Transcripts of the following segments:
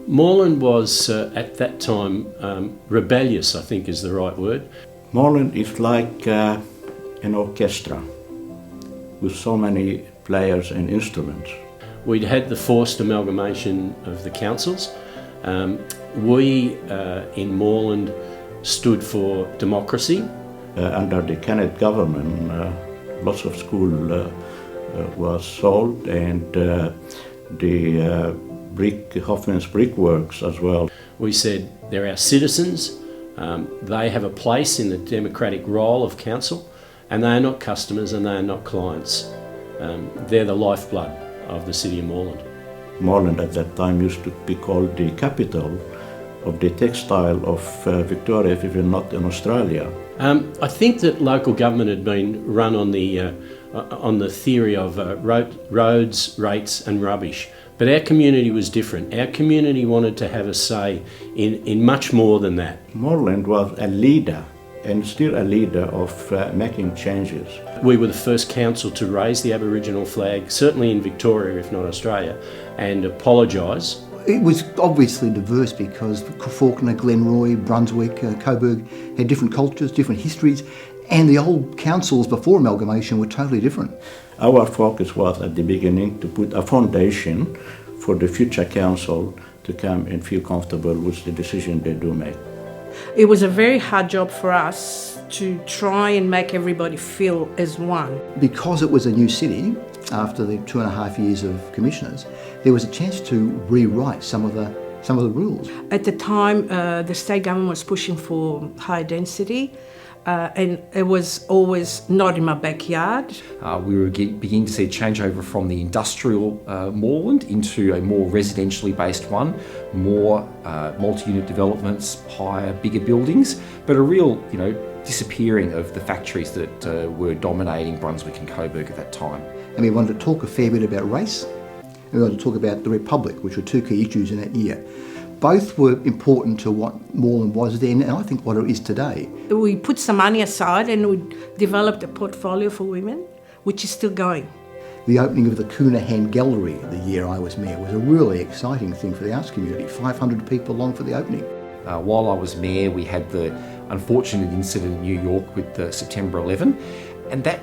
Moreland was, at that time, rebellious, I think is the right word. Moreland is like an orchestra with so many players and instruments. We'd had the forced amalgamation of the councils. We in Moreland stood for democracy. Under the Kennett government, lots of school was sold, and the Hoffman's brickworks as well. We said they're our citizens, they have a place in the democratic role of council, and they are not customers and they are not clients. They're the lifeblood of the city of Moreland. Moreland at that time used to be called the capital of the textile of Victoria, if even not in Australia. I think that local government had been run on the theory of roads, rates and rubbish. But our community was different. Our community wanted to have a say in much more than that. Moreland was a leader and still a leader of making changes. We were the first council to raise the Aboriginal flag, certainly in Victoria, if not Australia, and apologise. It was obviously diverse because Fawkner, Glenroy, Brunswick, Coburg had different cultures, different histories, and the old councils before amalgamation were totally different. Our focus was at the beginning to put a foundation for the future council to come and feel comfortable with the decision they do make. It was a very hard job for us to try and make everybody feel as one. Because it was a new city, after the 2.5 years of commissioners, there was a chance to rewrite some of the rules. At the time, the state government was pushing for high density, and it was always not in my backyard. We were beginning to see a changeover from the industrial Moreland into a more residentially based one, more multi-unit developments, higher, bigger buildings, but a real, disappearing of the factories that were dominating Brunswick and Coburg at that time. And we wanted to talk a fair bit about race, and we wanted to talk about the Republic, which were two key issues in that year. Both were important to what Moreland was then, and I think what it is today. We put some money aside and we developed a portfolio for women, which is still going. The opening of the Coonahan Gallery the year I was mayor was a really exciting thing for the arts community. 500 people along for the opening. While I was mayor, we had the unfortunate incident in New York with the September 11, and that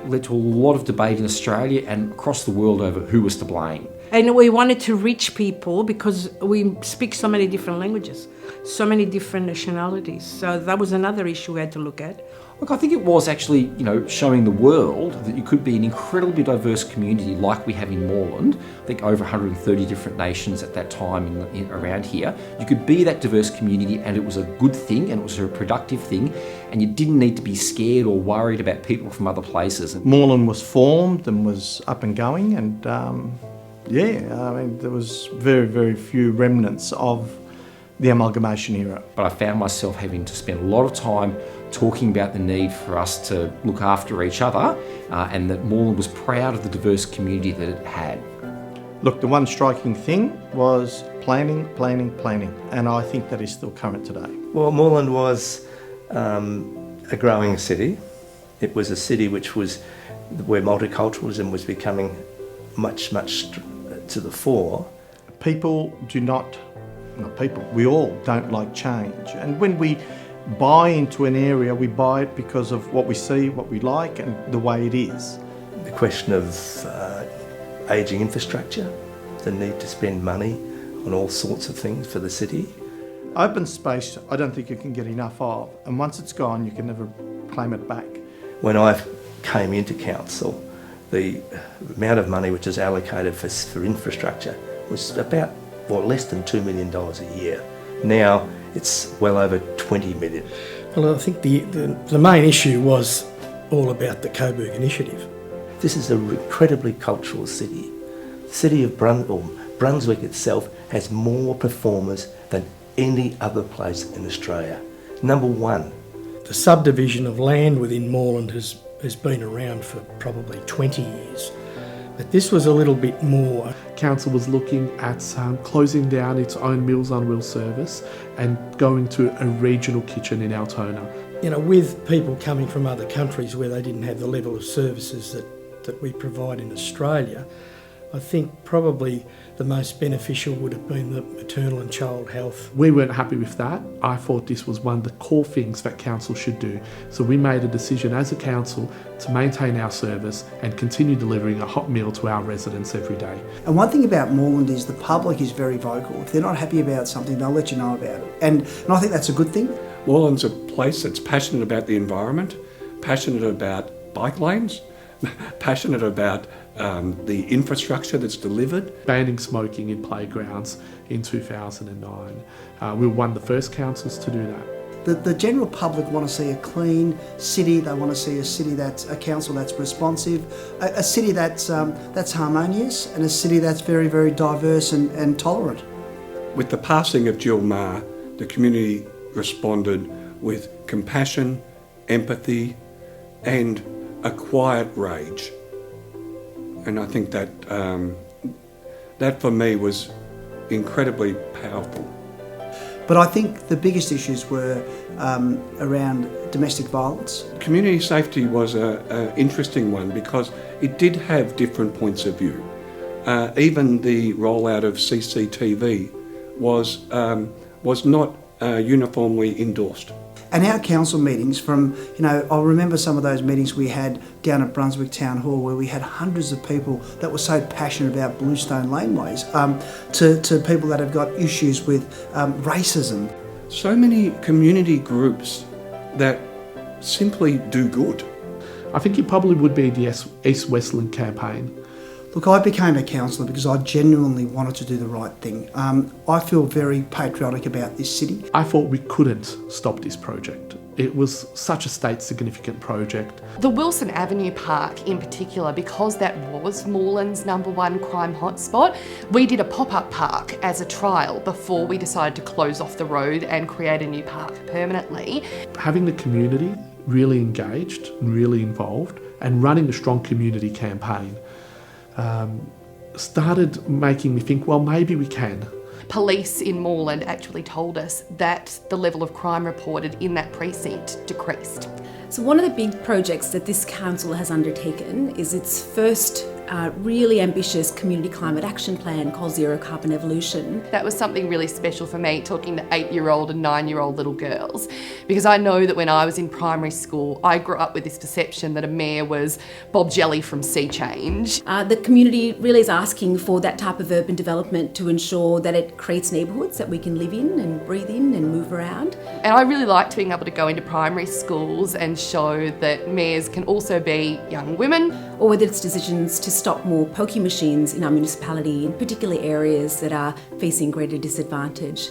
led to a lot of debate in Australia and across the world over who was to blame. And we wanted to reach people because we speak so many different languages, so many different nationalities. So that was another issue we had to look at. Look, I think it was actually, showing the world that you could be an incredibly diverse community like we have in Moreland. I think over 130 different nations at that time around here. You could be that diverse community and it was a good thing and it was a productive thing, and you didn't need to be scared or worried about people from other places. Moreland was formed and was up and going, and there was very, very few remnants of the amalgamation era. But I found myself having to spend a lot of time talking about the need for us to look after each other, and that Moreland was proud of the diverse community that it had. Look, the one striking thing was planning, and I think that is still current today. Well, Moreland was a growing city. It was a city where multiculturalism was becoming much to the fore. We all don't like change. And when we buy into an area, we buy it because of what we see, what we like, and the way it is. The question of ageing infrastructure, the need to spend money on all sorts of things for the city. Open space, I don't think you can get enough of. And once it's gone, you can never claim it back. When I came into council, the amount of money which is allocated for infrastructure was about less than $2 million a year. Now it's well over 20 million. Well, I think the main issue was all about the Coburg initiative. This is an incredibly cultural city. The city of Brunswick itself has more performers than any other place in Australia. Number one. The subdivision of land within Moreland has been around for probably 20 years. But this was a little bit more. Council was looking at closing down its own Meals on Wheels service and going to a regional kitchen in Altona. With people coming from other countries where they didn't have the level of services that we provide in Australia, I think probably the most beneficial would have been the maternal and child health. We weren't happy with that. I thought this was one of the core things that council should do. So we made a decision as a council to maintain our service and continue delivering a hot meal to our residents every day. And one thing about Moreland is the public is very vocal. If they're not happy about something, they'll let you know about it. And I think that's a good thing. Moreland's a place that's passionate about the environment, passionate about bike lanes, passionate about the infrastructure that's delivered. Banning smoking in playgrounds in 2009. We were one of the first councils to do that. The general public want to see a clean city. They want to see a council that's responsive, a city that's harmonious, and a city that's very, very diverse and tolerant. With the passing of Jill Maher, the community responded with compassion, empathy, and a quiet rage. And I think that that for me was incredibly powerful. But I think the biggest issues were around domestic violence. Community safety was an interesting one because it did have different points of view. Even the rollout of CCTV was not uniformly endorsed. And our council meetings I remember some of those meetings we had down at Brunswick Town Hall where we had hundreds of people that were so passionate about bluestone laneways, to people that have got issues with racism. So many community groups that simply do good. I think it probably would be the East Westland campaign. Look, I became a councillor because I genuinely wanted to do the right thing. I feel very patriotic about this city. I thought we couldn't stop this project. It was such a state significant project. The Wilson Avenue Park in particular, because that was Moreland's #1 crime hotspot, we did a pop-up park as a trial before we decided to close off the road and create a new park permanently. Having the community really engaged and really involved and running a strong community campaign started making me think, well, maybe we can. Police in Moreland actually told us that the level of crime reported in that precinct decreased. So one of the big projects that this council has undertaken is its first really ambitious community climate action plan called Zero Carbon Evolution. That was something really special for me, talking to 8-year-old and 9-year-old little girls, because I know that when I was in primary school, I grew up with this perception that a mayor was Bob Jelly from Sea Change. The community really is asking for that type of urban development to ensure that it creates neighbourhoods that we can live in and breathe in and move around. And I really liked being able to go into primary schools and show that mayors can also be young women. Or whether it's decisions to stop more pokie machines in our municipality in particular areas that are facing greater disadvantage.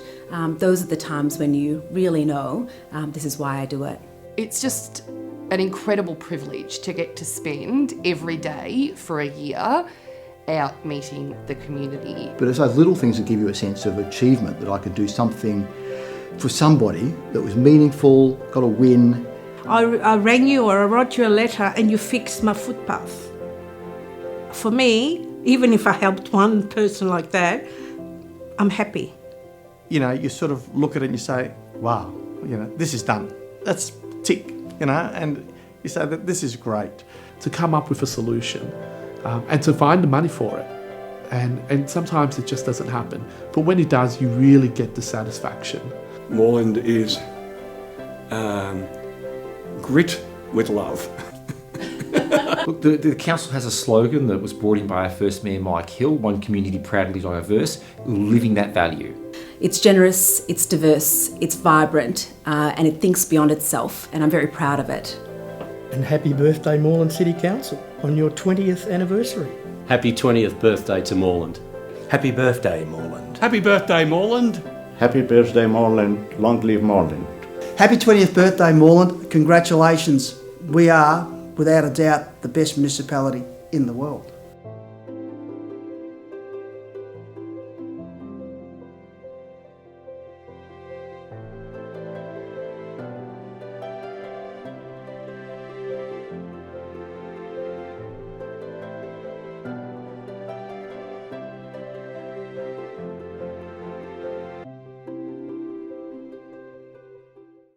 Those are the times when you really know this is why I do it. It's just an incredible privilege to get to spend every day for a year out meeting the community. But it's those little things that give you a sense of achievement, that I could do something for somebody that was meaningful, got a win. I rang you or I wrote you a letter and you fixed my footpath. For me, even if I helped one person like that, I'm happy. You sort of look at it and you say, wow, this is done. That's tick, and you say that this is great. To come up with a solution and to find the money for it. And sometimes it just doesn't happen. But when it does, you really get the satisfaction. Moreland is grit with love. Look, the council has a slogan that was brought in by our first mayor, Mike Hill, one community proudly diverse, living that value. It's generous, it's diverse, it's vibrant, and it thinks beyond itself, and I'm very proud of it. And happy birthday, Moreland City Council, on your 20th anniversary. Happy 20th birthday to Moreland. Happy birthday, Moreland. Happy birthday, Moreland. Happy birthday, Moreland. Long live Moreland. Happy 20th birthday, Moreland. Congratulations. We are, without a doubt, the best municipality in the world.